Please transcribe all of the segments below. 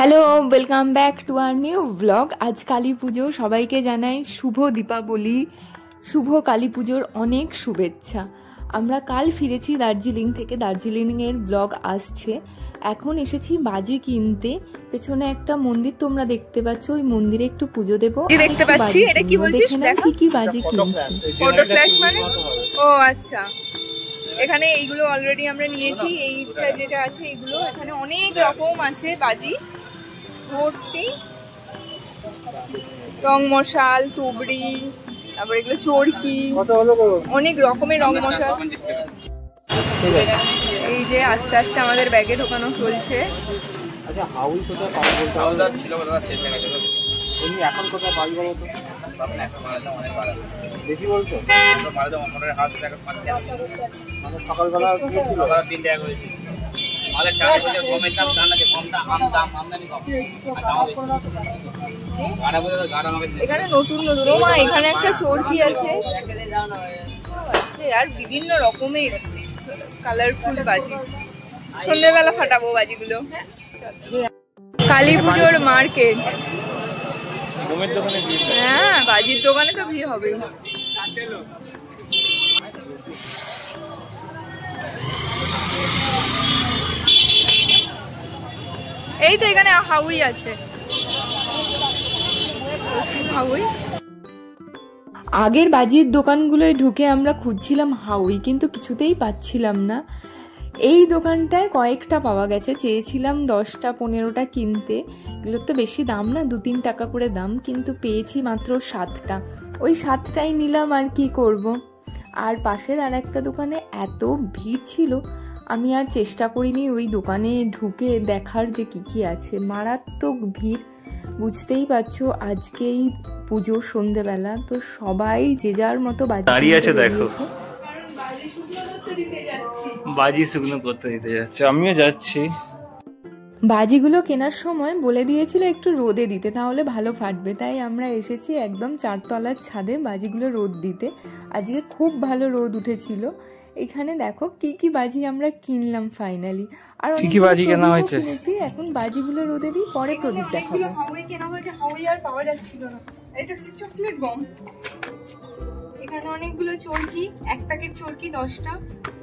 Hello, welcome back to our new blog. আজ কালী পুজো, সবাইকে জানাই শুভ দীপাবলি, শুভ কালী পুজোর অনেক শুভেচ্ছা। আমরা কাল ফিরেছি দার্জিলিং থেকে, দার্জিলিংয়ের ব্লগ আসছে। এখন এসেছি বাজি কিনতে। পেছনে একটা মন্দির তোমরা দেখতে পাচ্ছ, ওই মন্দিরে একটু পুজো দেবো। দেখতে পাচ্ছি, এটা কি বলছিস? দেখো কি বাজি কিনছি। ফটো ফ্ল্যাশ মানে? ও আচ্ছা, এখানে এইগুলো অলরেডি আমরা নিয়েছি। এইটা যেটা আছে এইগুলো, এখানে অনেক রকম আছে বাজি ভর্তি, রং মশাল, তুবড়ি, তারপরে এগুলো চরকি, অনেক রকমের রং মশাল। এই যে আস্তে আস্তে আমাদের ব্যাগে ঢোকানো চলছে। এখন কোথায় পাই বলো তো? বেশি বলছো? সকালবেলা এখানে নতুন নতুন, ও মা এখানে একটা চরকি আছে, আর বিভিন্ন রকমের কালারফুল বাজি। সন্ধ্যেবেলা ফাটাবো বাজিগুলো। কালী পুজোর মার্কেট, হ্যাঁ বাজির দোকানে তো ভিড় হবে। এই তো এখানে হাউই আছে, হাউই। আগের বাজির দোকানগুলোয় ঢুকে আমরা খুঁজছিলাম হাউই, কিন্তু কিছুতেই পাচ্ছিলাম না। এই দোকানটায় কয়েকটা পাওয়া গেছে, চেয়েছিলাম 10টা 15টা কিনতে। এগুলোর তো বেশি দাম না, 2-3 টাকা করে দাম, কিন্তু পেয়েছি মাত্র 7টা। ওই 7টাই নিলাম, আর কি করব। আর পাশের আর একটা দোকানে এত ভিড় ছিল, আমি আর চেষ্টা করিনি ওই দোকানে ঢুকে দেখার যে কি আছে। মারাত্মক ভিড়, বুঝতেই পারছো। আজকেই পুজো সন্ধ্যেবেলা, তো সবাই যে যার মতো দাঁড়িয়ে আছে। দেখো বাজি শুকনো করতে দিতে যাচ্ছে, আমিও যাচ্ছি। বাজিগুলো কেনার সময় বলে দিয়েছিল একটু রোদে দিতে, তাহলে ভালো ফাটবে। তাই আমরা এসেছি একদম 4তলার ছাদে বাজিগুলো রোদ দিতে। আজকে খুব ভালো রোদ উঠেছিল। এখানে দেখো কি কি বাজি আমরা কিনলাম ফাইনালি। আর কি বাজি কেনা হয়েছে? এখন বাজিগুলো রোদে দিই, পরে প্রদীপ দেখাবো। হাউই কেনা হয়েছে, হাউই আর পাওয়া যাচ্ছিল না। এটা হচ্ছে চকলেট বম। এখানে অনেকগুলো চরকি, এক প্যাকেট চরকি 10টা,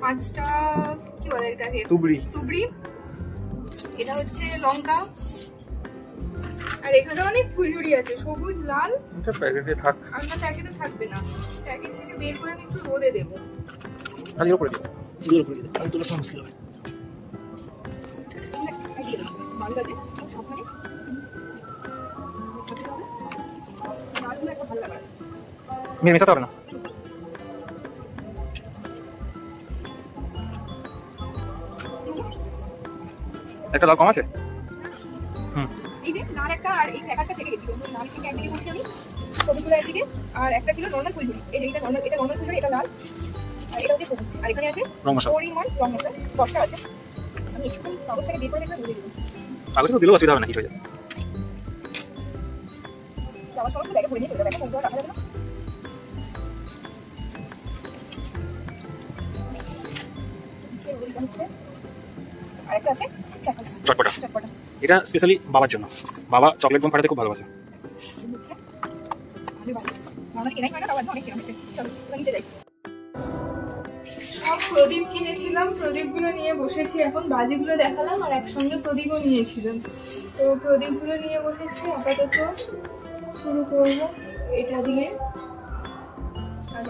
5টা কি বলে এটাকে, তুবড়ি। এটা হচ্ছে লঙ্কা। আর এখানে অনেক ফুলঝুরি আছে, সবুজ লাল। এটা প্যাকেটে থাক, আমরা প্যাকেটে থাকবে না, প্যাকেট থেকে বের করে আমি একটু রোদে দেব। খালি উপরে দিও, দিয়ে উপরে দিও, আমি তোলা মুশকিল হবে। ভালো আছে সবখানে, লালগুলো একটা ভালো লাগে। মেশাতে হবে না। একটা লাল কম আছে। এই যে লাল একটা, আর এই প্যাকেটটা থেকে গেছিল, লাল থেকে একদিকে করছি আমি, সবুজগুলো একদিকে, আর একটা ছিল নরমাল ফুলঝুরি। এই যে এটা নরমাল ফুলঝুরি, এটা লাল, আর এটা হচ্ছে সবুজ। আর এখানে আছে পরিমাণ রং মশলা, 10টা আছে। আমি একটু কাগজ থেকে বের করে একটা ধরে দেবো। কাগজ তো দিলেও অসুবিধা হবে না, হিট হয়ে যাবে। আমার সমস্ত ব্যাগে ভরে নিয়ে চলে যাবে, কোনটা রাখা যাবে না। আরেকটা আছে চটপটা, এটা স্পেশালি বাবার জন্য। বাবা চকলেট বম ফাটাতে খুব ভালোবাসে। সব প্রদীপ কিনেছিলাম, প্রদীপগুলো নিয়ে বসেছি। এখন বাজিগুলো দেখালাম, আর একসঙ্গে প্রদীপও নিয়েছিলাম। তো প্রদীপগুলো নিয়ে বসেছি। আপাতত শুরু করব এটা দিয়ে।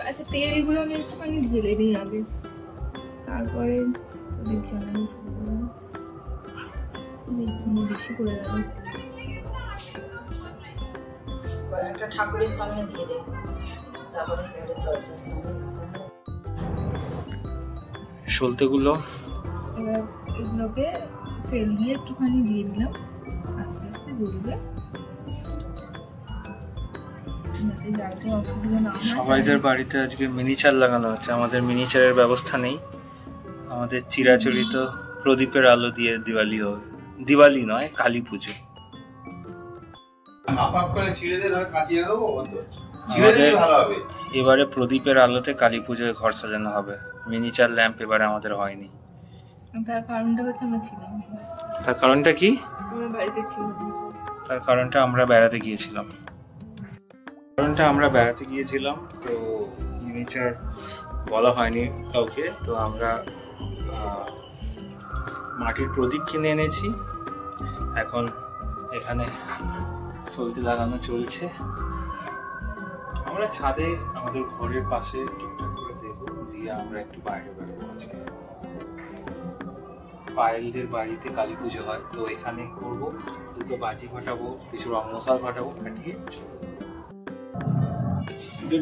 আচ্ছা, তেলগুলো আমি একটুখানি ঢেলে দিই আগে, তারপরে প্রদীপ জ্বালানো শুরু করবো। বেশি করে দেবো। একটা ঠাকুরের সামনে দিয়ে দে, তারপরে দরজার সামনে। সলতেগুলো এবার এগুলোকে তেল দিয়ে একটুখানি দিয়ে দিলাম, আস্তে আস্তে জ্বলবে, যাতে জ্বালতে অসুবিধা না হয়। সবাইদের বাড়িতে আজকে মিনিচার লাগানো হচ্ছে। আমাদের মিনিচারের ব্যবস্থা নেই। আমাদের চিরাচরিত প্রদীপের আলো দিয়ে দিওয়ালি হবে। দিওয়ালি নয়, কালী পুজো। এবারে প্রদীপের আলোতে কালী পুজোয় ঘর সাজানো হবে। মিনিচার ল্যাম্প এবারে আমাদের হয়নি। তার কারণটা হচ্ছে আমরা ছিলাম। তার কারণটা কি? আমার বাড়িতে ছিল না। তার কারণটা আমরা বেড়াতে গিয়েছিলাম। তো মিনিচার বলা হয়নি কাউকে। তো আমরা মাটির প্রদীপ কিনে এনেছি, এখন এখানে সলতে লাগানো চলছে। আমরা ছাদে আমাদের ঘরের পাশে টুকটাক করে দেবো, দিয়ে আমরা একটু বাইরে বেরোবো। আজকে পায়েলদের বাড়িতে কালী পুজো হয়, তো এখানে করবো, দুটো বাজি ফাটাবো, কিছু রং মশাল ফাটাবো, ফাটিয়ে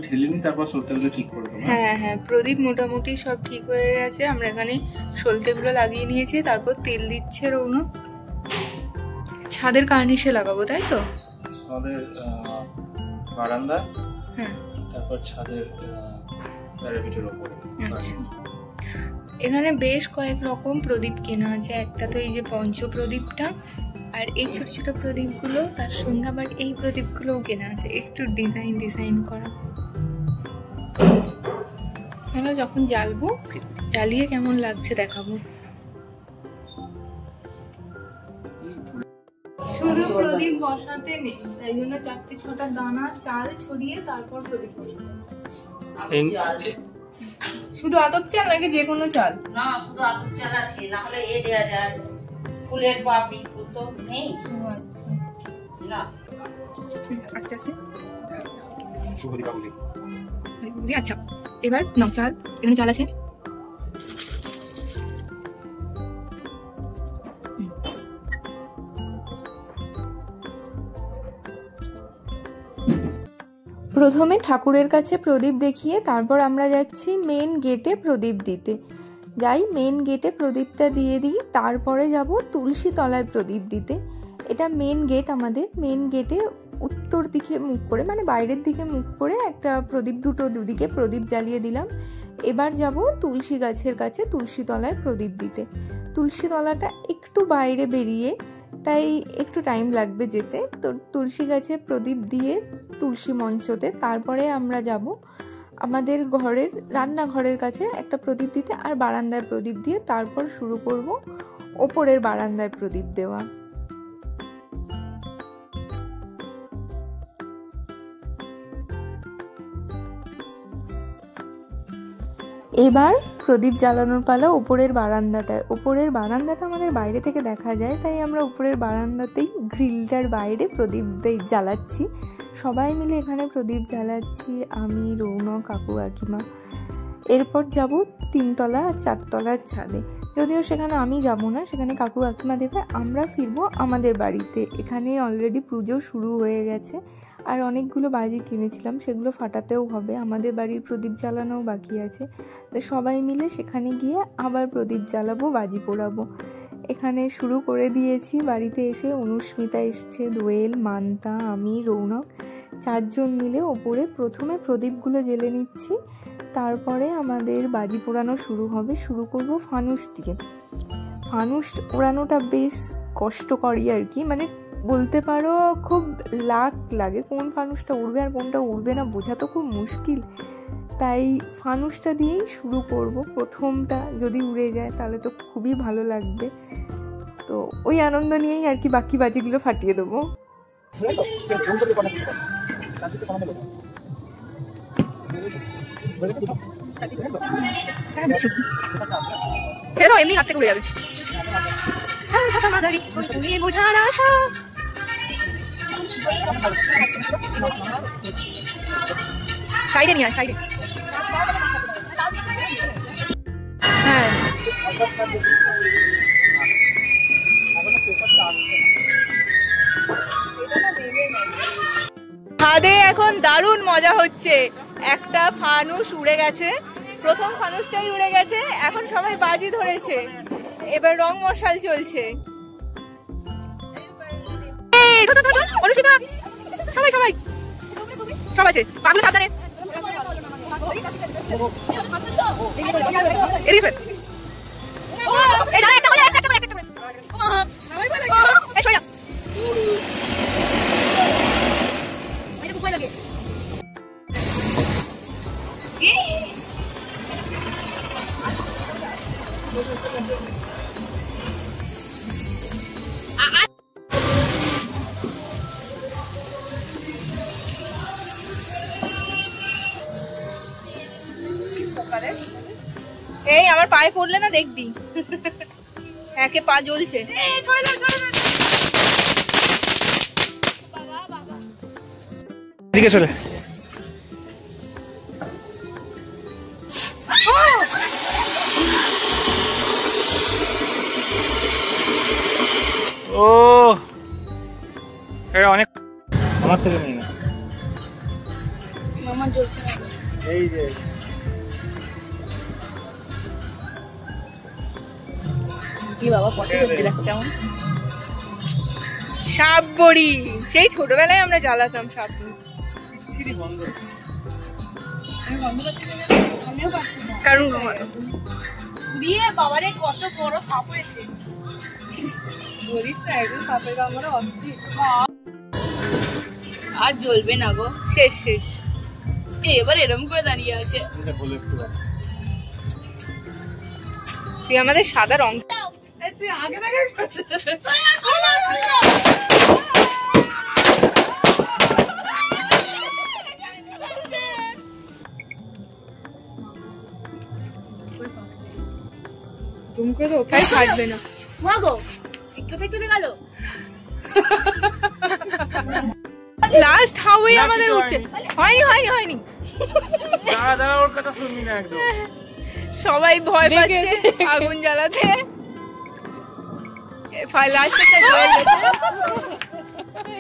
ঢেলে নি, তারপর সলতেগুলো ঠিক করে দেবো। হ্যাঁ হ্যাঁ, প্রদীপ মোটামুটি সব ঠিক হয়ে গেছে। আমরা এখানে সলতেগুলো লাগিয়ে নিয়েছি, তারপর তেল দিচ্ছে রৌন। ছাদের কার্নিশে লাগাবো, তাই তো? আমাদের বারান্দা, হ্যাঁ, তারপর ছাদের প্যারামিটার উপরে। আচ্ছা। এখানে বেশ কয়েক রকম প্রদীপ কেনা আছে। একটা তো এই যে পঞ্চ প্রদীপটা, আর এই ছোট ছোট প্রদীপগুলো, তার সঙ্গে আবার এই প্রদীপগুলোও কেনা আছে, একটু ডিজাইন করা। আমরা যখন জ্বালবো, জ্বালিয়ে কেমন লাগছে দেখাবো। শুধু প্রদীপ বসাতে নেই, তাই জন্য 4-6টা দানা চাল ছড়িয়ে তারপর প্রদীপ বসাতে। শুধু আতপ চাল নাকি যে কোনো চাল? না, শুধু আতপ চাল আছে, না হলে এ দেয়া যায়, ফুলের পাপড়ি, ফুল তো নেই। আচ্ছা, না আস্তে আস্তে। আচ্ছা, এবার নাও চাল, এখানে চাল আছে। প্রথমে ঠাকুরের কাছে প্রদীপ দেখিয়ে তারপর আমরা যাচ্ছি মেন গেটে প্রদীপ দিতে। মেন গেটে প্রদীপটা দিয়ে দিই, তারপরে যাব তুলসী তলায় প্রদীপ দিতে। এটা মেন গেট আমাদের। মেন গেটে উত্তর দিকে মুখ করে, মানে বাইরের দিকে মুখ করে একটা প্রদীপ, দুদিকে প্রদীপ জ্বালিয়ে দিলাম। এবার যাব তুলসী গাছের কাছে তুলসী তলায় প্রদীপ দিতে। তুলসী তলাটা একটু বাইরে বেরিয়ে, তাই একটু টাইম লাগবে যেতে। তো তুলসী গাছে প্রদীপ দিয়ে তুলসী মঞ্চতে, তারপরে আমরা যাব আমাদের ঘরের রান্নাঘরের কাছে একটা প্রদীপ দিতে, আর বারান্দায় প্রদীপ দিয়ে তারপর শুরু করব ওপরের বারান্দায় প্রদীপ দেওয়া। এবার প্রদীপ জ্বালানোর পালা ওপরের বারান্দাটায়। ওপরের বারান্দাটা আমাদের বাইরে থেকে দেখা যায়, তাই আমরা উপরের বারান্দাতেই গ্রিলটার বাইরে প্রদীপ জ্বালাচ্ছি। সবাই মিলে এখানে প্রদীপ জ্বালাচ্ছি, আমি, রৌনক, কাকু, কাকিমা। এরপর যাব 3 তলা আর 4 তলার ছাদে। যদিও সেখানে আমি যাব না, সেখানে কাকু কাকিমা দেবে। আমরা ফিরবো আমাদের বাড়িতে। এখানে অলরেডি পুজো শুরু হয়ে গেছে, আর অনেকগুলো বাজি কিনেছিলাম, সেগুলো ফাটাতেও হবে। আমাদের বাড়ির প্রদীপ জ্বালানোও বাকি আছে। তো সবাই মিলে সেখানে গিয়ে আবার প্রদীপ জ্বালাবো, বাজি পোড়াবো। এখানে শুরু করে দিয়েছি। বাড়িতে এসে অনুস্মিতা এসছে, দোয়েল, মান্তা, আমি, রৌনক 4 জন মিলে ওপরে প্রথমে প্রদীপগুলো জ্বেলে নিচ্ছি। তারপরে আমাদের বাজি পোড়ানো শুরু হবে। শুরু করব ফানুস দিয়ে। ফানুস পোড়ানোটা বেশ কষ্টকরই আর কি, মানে বলতে পারো খুব লাগে কোন ফানুসটা উড়বে আর কোনটা উড়বে না বোঝা তো খুব মুশকিল। তাই ফানুসটা দিয়েই শুরু করব। প্রথমটা যদি উড়ে যায় তাহলে তো খুবই ভালো লাগবে। তো ওই আনন্দ নিয়েই আর কি বাকি বাজিগুলো ফাটিয়ে দেবো। এমনি হাত থেকে উড়ে যাবে। সাইডে নিয়ে আয়, সাইডে। হ্যাঁ, ছাদে এখন দারুণ মজা হচ্ছে। একটা ফানুস উড়ে গেছে, প্রথম ফানুসটাই উড়ে গেছে। এখন সবাই বাজি ধরেছে, এবার রং মশাল চলছে। সবাই সবাই সব আছে, পাগল সাবধানে। এই আমার পায়ে পড়লে না দেখবি, একে পা জ্বলছে। এদিকে চলে। ও এটা অনেক আমার থেকে নেই না, আমার জ্বলছে। এই যে কি বাবা পটে হচ্ছে, দেখো কেমন সাপ বড়ি। সেই ছোটবেলায় আমরা জ্বালাতাম সাপ বড়ি। সিঁড়ি বন্ধ, আমি গন্ধ পাচ্ছি না, আমিও পাচ্ছি না, কারণ দিয়ে বাবারে কত বড় সাপ হয়েছে। বলিস না, একদম সাপের কামড়ে অস্থির। আর জ্বলবে না গো, শেষ শেষ। এবার এরম করে দাঁড়িয়ে আছে। এটা বলে একটু তুই আমাদের সাদা রং তুই আগে থেকে তুমি তো ওখানে থাকবে না। মা গো কোথায় চলে গেল? লাস্ট হাউই আমাদের উঠছে। হয়নি হয়নি হয়নি, দাঁড়া দাঁড়া, ওর কথা শুনবি না একদম। সবাই ভয় পাচ্ছে আগুন জ্বালাতে। লাস্টটা জল গেছে।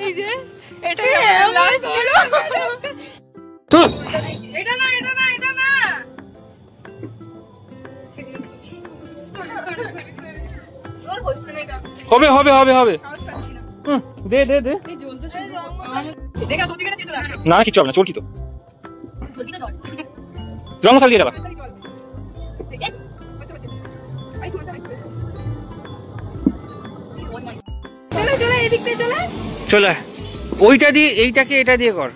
এই যে এটা লাস্ট ছিল। এটা না এটা না এটা না, ওর হচ্ছে না এটা। হবে হবে হবে হবে, সাহস পাচ্ছি না। দে দে দে। এই জ্বলতে শুরু করো। দেখা দুদিকে না চিন্তা রাখো। না কিছু হবে না, চলকি তো জলদি তো জল। রং মশলা দিয়ে দেবা। চলে চলে এদিক থেকে চলে। চলে ওইটা দিয়ে এইটাকে এটা দিয়ে কর।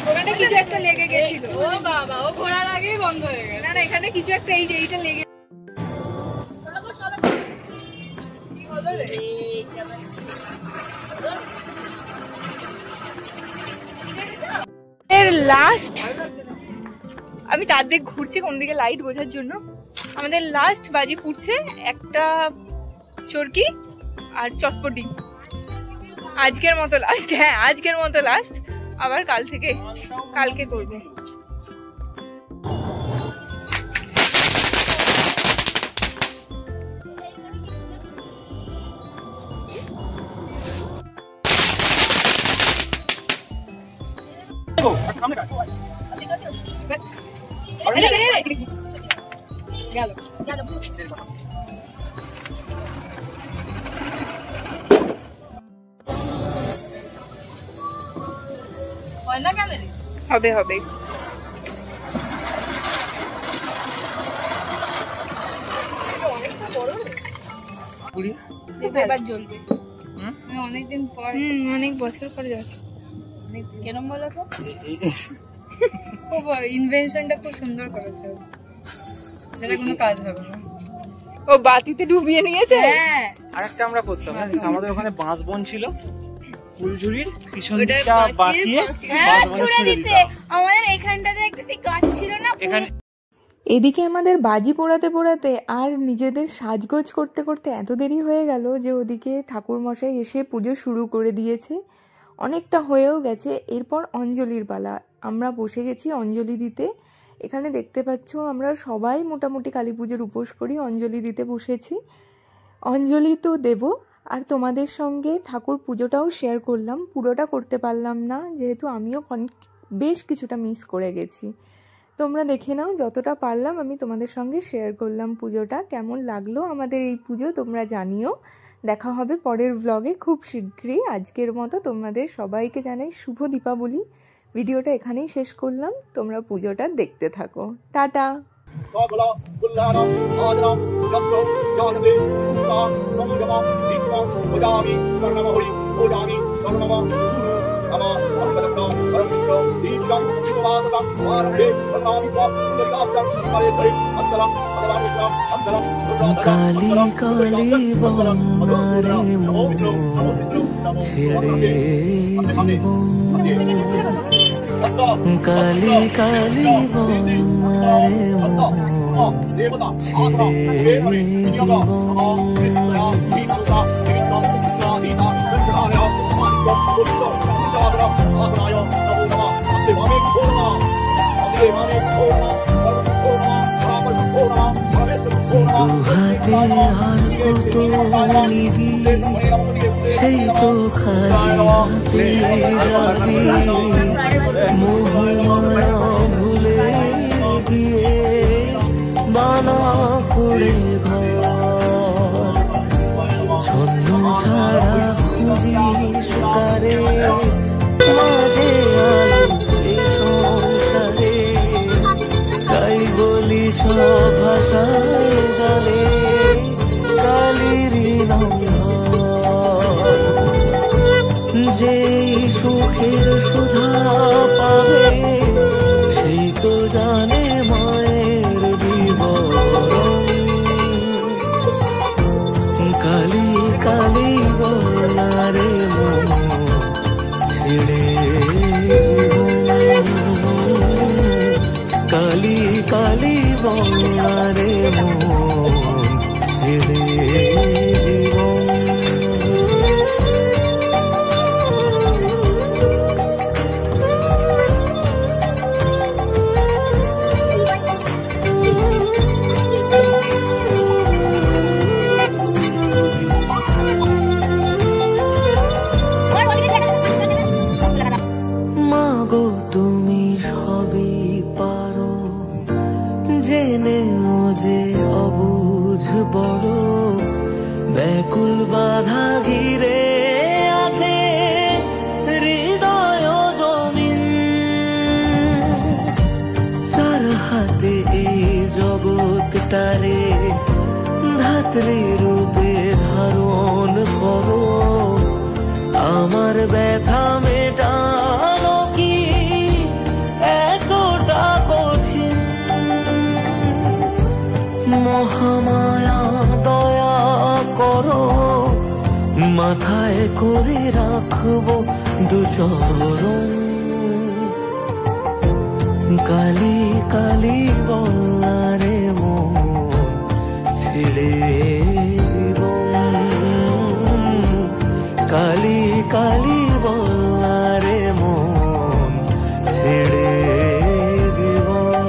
ওখানে কিছু একটা লেগে গেছিল। ও বাবা, ও ঘোরার আগেই বন্ধ হয়ে গেল। না না, এখানে কিছু একটা এই যে এইটা লেগে। কি হলো রে? এর লাস্ট আমি তার দিকে ঘুরছি কোন দিকে লাইট বোঝার জন্য। আমাদের লাস্ট বাজি পুড়ছে একটা চরকি আর চটপটি। আজকের মতো লাস্ট, হ্যাঁ আজকের মতো লাস্ট, আবার কালকে করবো। হবে হবে এবার জ্বলবে। অনেকদিন পর, অনেক বছর পর যাচ্ছে। কেরম বলো তো, খুব ইনভেনশনটা খুব সুন্দর করেছে, যেটা কোনো কাজ হবে না। ও বাতিতে ডুবিয়ে নিয়েছে। হ্যাঁ, আরেকটা আমরা করতাম, আমাদের ওখানে বাঁশ বন ছিল, ফুলঝুরির পিছন দিকটা বাঁকিয়ে ছুঁড়ে দিতে। আমাদের এখানটাতে একটা গাছ ছিল না, এখানে এদিকে আমাদের বাজি পোড়াতে পোড়াতে আর নিজেদের সাজগোজ করতে করতে এত দেরি হয়ে গেল যে ওদিকে ঠাকুরমশাই এসে পুজো শুরু করে দিয়েছে। অনেকটা হয়েও গেছে। এরপর অঞ্জলির পালা, আমরা বসে গেছি অঞ্জলি দিতে। এখানে দেখতে পাচ্ছ আমরা সবাই মোটামুটি কালী পুজোর উপোস করি, অঞ্জলি দিতে বসেছি। অঞ্জলি তো দেব, আর তোমাদের সঙ্গে ঠাকুর পুজোটাও শেয়ার করলাম। পুরোটা করতে পারলাম না যেহেতু আমিও বেশ কিছুটা মিস করে গেছি। তোমরা দেখে নাও, যতটা পারলাম আমি তোমাদের সঙ্গে শেয়ার করলাম পুজোটা। কেমন লাগলো আমাদের এই পুজো তোমরা জানিও। দেখা হবে পরের ব্লগে খুব শীঘ্রই। আজকের মতো তোমাদের সবাইকে জানাই শুভ দীপাবলি। ভিডিওটা এখানেই শেষ করলাম, তোমরা পুজোটা দেখতে থাকো। টাটা। Nama কালি কালি বনারে মন ছেড়ে জীবন, কালি কালি বনারে মন ছেড়ে জীবন। দুহাতে আর কত নিবি, সেই তো খালি হাতে যাবি, মোহমায়া ভুলে গিয়ে বানা করে ঘর, ছন্ন ছাড়া খুঁজি সুকারে মাঝে আলোতে সংসারে, তাই বলি সব ভাষায় জানে কালিরই যেই সুখের সুধা পাবে, সেই তো জানে মায়ের বিবরণ। কালি কালি বলারে মন ছেড়ে জীবন, কালি কালি বলারে মন ছেড়ে জীবন। মাগো তুমি সবই পারো, জেনেও যে অবুঝ বড়, ব্যাকুল বাধা ঘিরে আছে হৃদয় জমিন, চার হাতে এই জগৎটারে ধাত্রী রূপে ধারণ করো, আমার ব্যথা মেটানো কি এতটা কঠিন, মহামায়া দয়া করো, মাথায় করে রাখবো দুচরণ। কালি কালি বলারে মন ছেড়ে জীবন, কালি কালি বলারে মন ছেড়ে জীবন।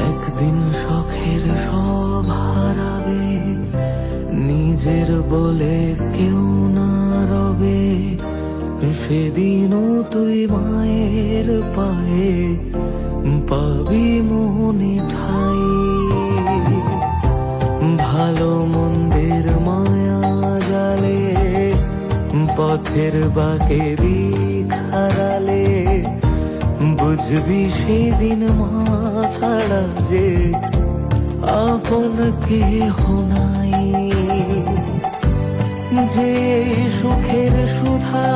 একদিন শখের সব হারাবে, নিজের বলে কেউ না রবে, সেদিনও তুই মায়ের পায়ে পাবি মনে ঠাই, ভালো মন্দের মায়া জালে পথের বাঁকে দিক হারালে, বুঝবি সেদিন মা ছাড়া যে আপন কেহ নাই, যে সুখের সুধা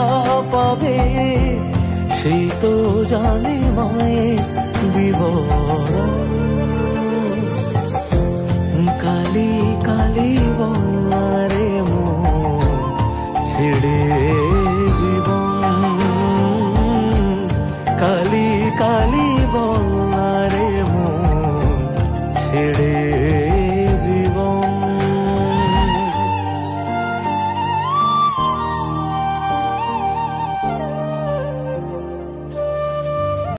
পাবে, সেই তো জানে মায়ের বিবরণ।